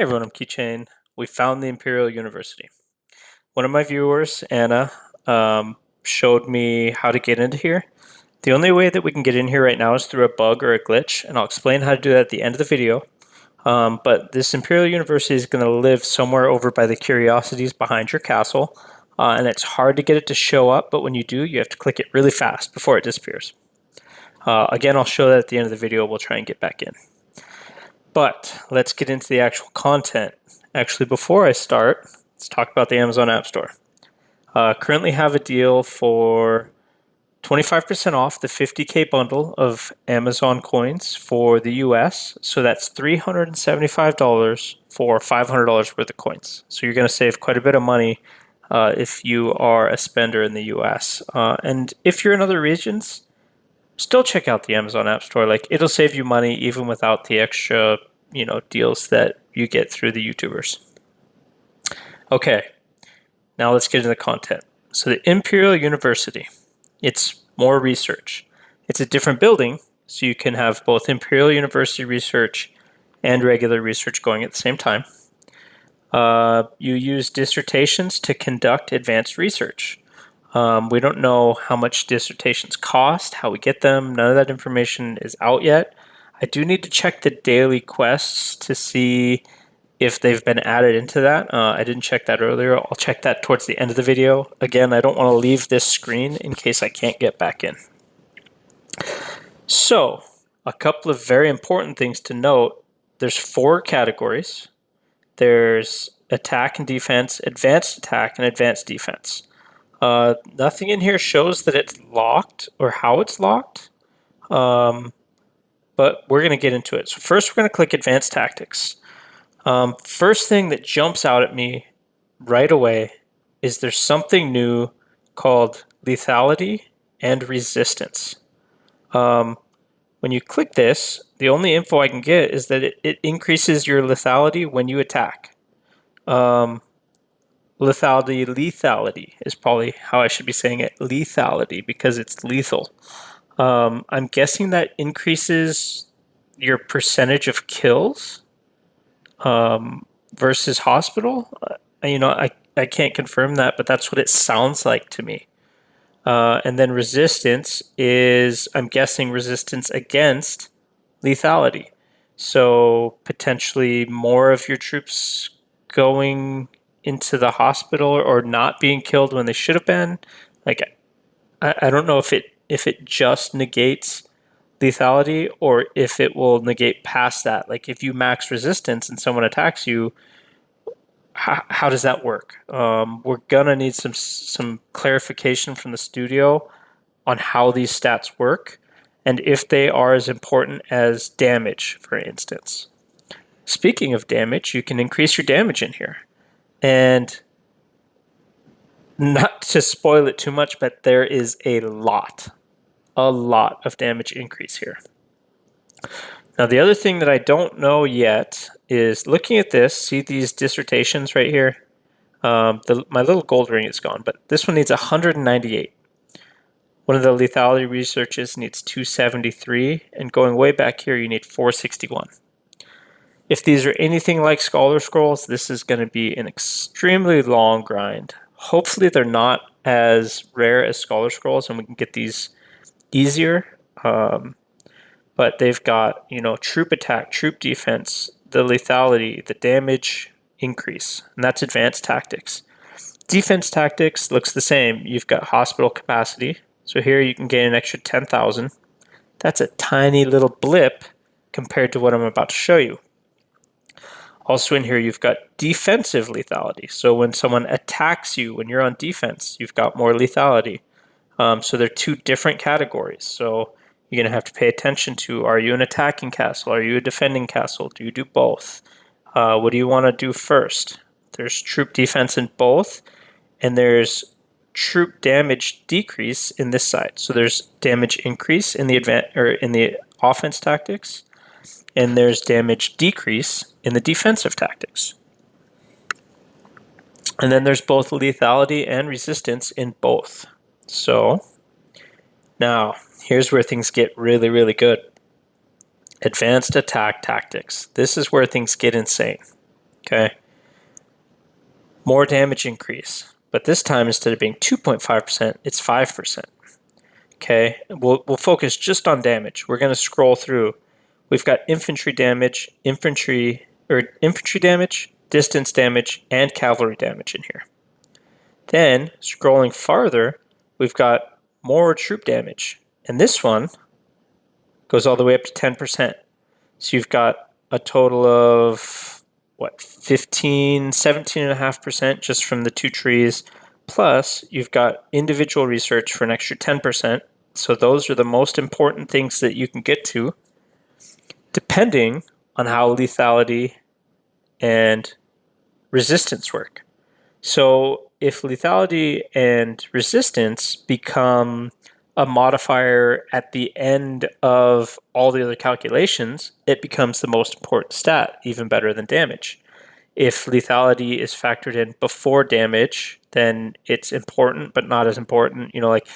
Everyone, I'm Keychain. We found the Imperial University. One of my viewers, Anna, showed me how to get into here. The only way that we can get in here right now is through a bug or a glitch, and I'll explain how to do that at the end of the video. But this Imperial University is going to live somewhere over by the curiosities behind your castle, and it's hard to get it to show up, but when you do, you have to click it really fast before it disappears. Again, I'll show that at the end of the video. We'll try and get back in. But let's get into the actual content. Actually, before I start, let's talk about the Amazon App Store. Currently have a deal for 25% off the 50K bundle of Amazon coins for the US. So that's $375 for $500 worth of coins. So you're going to save quite a bit of money if you are a spender in the US. And if you're in other regions, still check out the Amazon App Store. Like, it'll save you money even without the extra, deals that you get through the YouTubers. Okay, now let's get into the content. So the Imperial University, it's more research. It's a different building, so you can have both Imperial University research and regular research going at the same time. You use dissertations to conduct advanced research. We don't know how much dissertations cost, how we get them. None of that information is out yet. I do need to check the daily quests to see if they've been added into that. I didn't check that earlier. I'll check that towards the end of the video. Again, I don't want to leave this screen in case I can't get back in. So, a couple of very important things to note. There's 4 categories. There's attack and defense, advanced attack, and advanced defense. Nothing in here shows that it's locked or how it's locked, but we're going to get into it. So first we're going to click Advanced Tactics. First thing that jumps out at me right away is there's something new called Lethality and Resistance. When you click this, the only info I can get is that it increases your lethality when you attack. Lethality is probably how I should be saying it. Lethality, because it's lethal. I'm guessing that increases your percentage of kills versus hospital. I can't confirm that, but that's what it sounds like to me. And then resistance is, I'm guessing, resistance against lethality. So potentially more of your troops going into the hospital or not being killed when they should have been. Like, I don't know if it just negates lethality or if it will negate past that. Like, if you max resistance and someone attacks you, how does that work? We're gonna need some clarification from the studio on how these stats work and if they are as important as damage, for instance. Speaking of damage, you can increase your damage in here. And not to spoil it too much, but there is a lot of damage increase here. Now, the other thing that I don't know yet is looking at this, see these dissertations right here? My little gold ring is gone, but this one needs 198. One of the lethality researches needs 273, and going way back here, you need 461. If these are anything like Scholar Scrolls, this is going to be an extremely long grind. Hopefully they're not as rare as Scholar Scrolls and we can get these easier. But they've got, troop attack, troop defense, the lethality, the damage increase, and that's advanced tactics. Defense tactics looks the same. You've got hospital capacity. So here you can gain an extra 10,000. That's a tiny little blip compared to what I'm about to show you. Also in here, you've got defensive lethality. So when someone attacks you, when you're on defense, you've got more lethality. So they're 2 different categories. So you're going to have to pay attention to, are you an attacking castle? Are you a defending castle? Do you do both? What do you want to do first? There's troop defense in both, and there's troop damage decrease in this side. So there's damage increase in the offense tactics, and there's damage decrease in the defensive tactics. And then there's both lethality and resistance in both. So now here's where things get really, really good. Advanced attack tactics. This is where things get insane. Okay. More damage increase, but this time instead of being 2.5%, it's 5%. Okay, we'll focus just on damage. We're going to scroll through. We've got infantry damage, infantry damage, distance damage, and cavalry damage in here. Then, scrolling farther, we've got more troop damage. And this one goes all the way up to 10%. So you've got a total of, 17.5% just from the two trees. Plus, you've got individual research for an extra 10%. So those are the most important things that you can get to, depending on how lethality and resistance work. So if lethality and resistance become a modifier at the end of all the other calculations, it becomes the most important stat, even better than damage. If lethality is factored in before damage, then it's important, but not as important. Like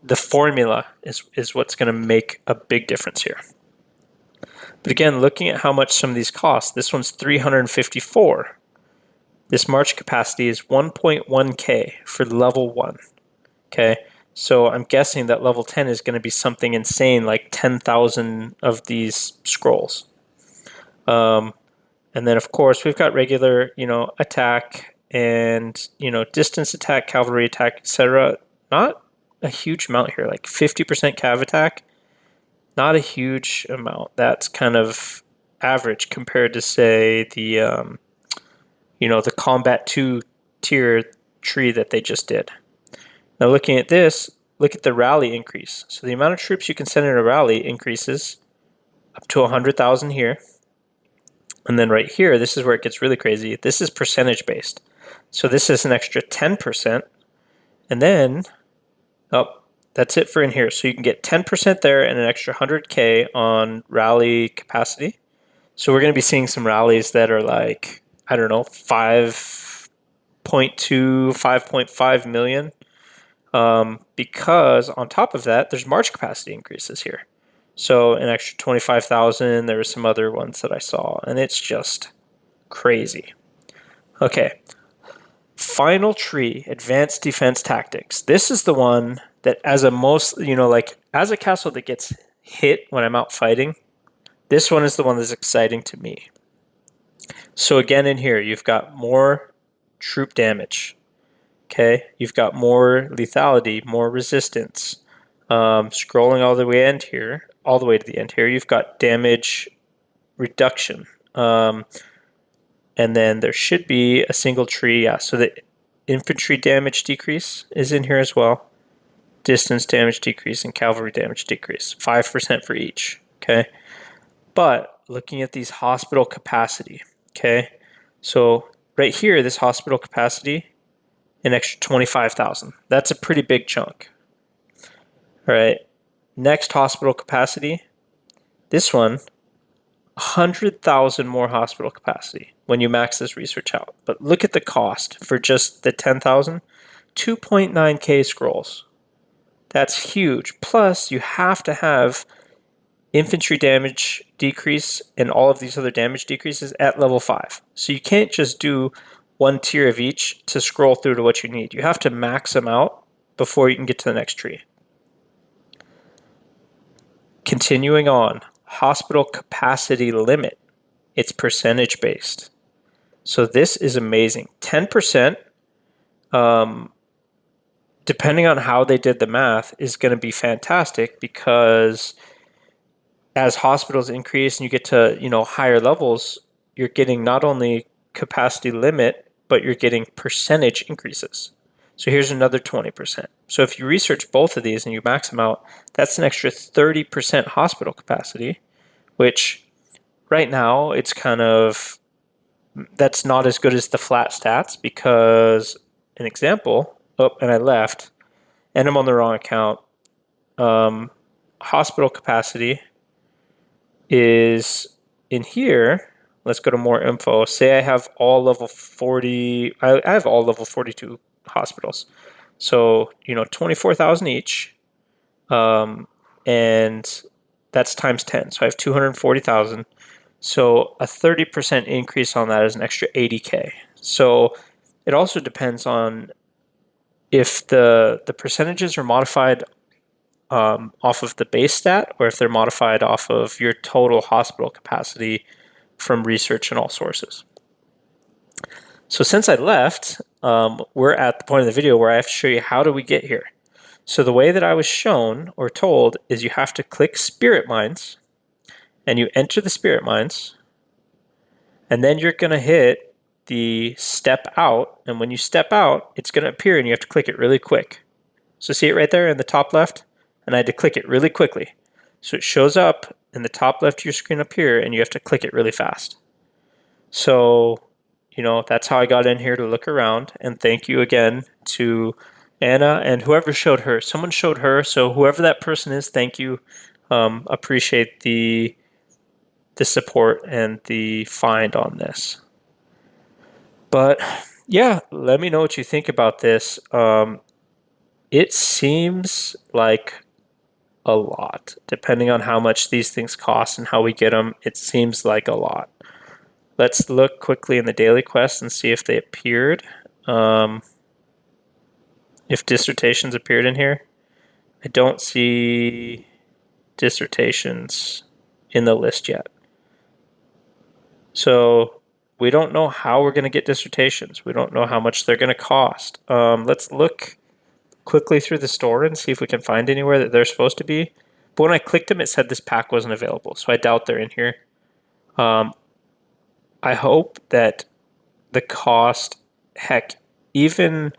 the formula is what's going to make a big difference here. But again, looking at how much some of these cost, this one's 354. This march capacity is 1.1k for level 1. Okay, so I'm guessing that level 10 is going to be something insane, like 10,000 of these scrolls. And then, of course, we've got regular, attack and, distance attack, cavalry attack, etc. Not a huge amount here, like 50% cav attack. Not a huge amount. That's kind of average compared to, say, the, the combat 2 tier tree that they just did. Now, looking at this, look at the rally increase. So the amount of troops you can send in a rally increases up to 100,000 here. And then right here, this is where it gets really crazy. This is percentage based. So this is an extra 10%. And then, that's it for in here. So you can get 10% there and an extra 100K on rally capacity. So we're going to be seeing some rallies that are like, I don't know, 5.2, 5.5 million. Because on top of that, there's march capacity increases here. So an extra 25,000. There were some other ones that I saw, and it's just crazy. Okay. Final tree, advanced defense tactics. This is the one that as a castle that gets hit when I'm out fighting, this one is the one that's exciting to me. So again, in here, you've got more troop damage. Okay, you've got more lethality, more resistance. Scrolling all the way to the end here, you've got damage reduction. And then there should be a single tree. Yeah, so the infantry damage decrease is in here as well. Distance damage decrease and cavalry damage decrease. 5% for each. Okay. But looking at these hospital capacity. Okay. So right here, this hospital capacity, an extra 25,000. That's a pretty big chunk. All right. Next hospital capacity. This one, 100,000 more hospital capacity when you max this research out. But look at the cost for just the 10,000. 2.9k scrolls. That's huge. Plus, you have to have infantry damage decrease and all of these other damage decreases at level 5. So you can't just do one tier of each to scroll through to what you need. You have to max them out before you can get to the next tree. Continuing on, hospital capacity limit. It's percentage based. So this is amazing. 10%, depending on how they did the math, is going to be fantastic because as hospitals increase and you get to, higher levels, you're getting not only capacity limit, but you're getting percentage increases. So here's another 20%. So if you research both of these and you max them out, that's an extra 30% hospital capacity, which right now it's that's not as good as the flat stats because, an example, and I left, and I'm on the wrong account. Hospital capacity is in here. Let's go to more info. Say I have all level 40. I have all level 42 hospitals. So, 24,000 each. And that's times 10. So I have 240,000. So a 30% increase on that is an extra 80K. So it also depends on if the percentages are modified off of the base stat or if they're modified off of your total hospital capacity from research and all sources. So since I left, we're at the point of the video where I have to show you how do we get here. So the way that I was shown or told is you have to click Spirit Minds and you enter the Spirit Minds, and then you're going to hit the step out, and when you step out, it's going to appear and you have to click it really quick. So see it right there in the top left? And I had to click it really quickly. So it shows up in the top left of your screen up here, and you have to click it really fast. So, that's how I got in here to look around. And thank you again to Anna and whoever showed her. Someone showed her, so whoever that person is, thank you. Appreciate the support and the find on this. But yeah, let me know what you think about this. It seems like a lot, depending on how much these things cost and how we get them. It seems like a lot. Let's look quickly in the daily quest and see if they appeared. If dissertations appeared in here. I don't see dissertations in the list yet. So we don't know how we're going to get dissertations. We don't know how much they're going to cost. Let's look quickly through the store and see if we can find anywhere that they're supposed to be. But when I clicked them, it said this pack wasn't available. So I doubt they're in here. I hope that the cost, heck, even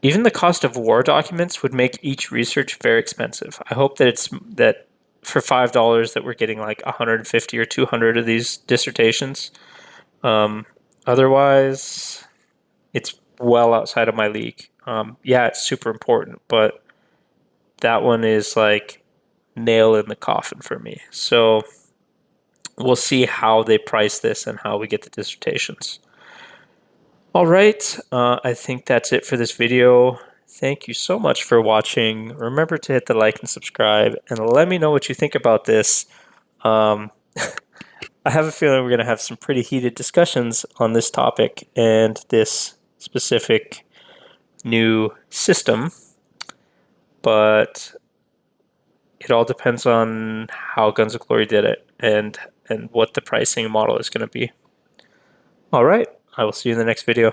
the cost of war documents would make each research very expensive. I hope that it's that for $5 that we're getting like 150 or 200 of these dissertations. Otherwise, it's well outside of my league. Yeah, it's super important, but that one is like nail in the coffin for me. So we'll see how they price this and how we get the dissertations. All right, I think that's it for this video. Thank you so much for watching. Remember to hit the like and subscribe, and let me know what you think about this. I have a feeling we're going to have some pretty heated discussions on this topic and this specific new system, but it all depends on how Guns of Glory did it and what the pricing model is going to be. All right, I will see you in the next video.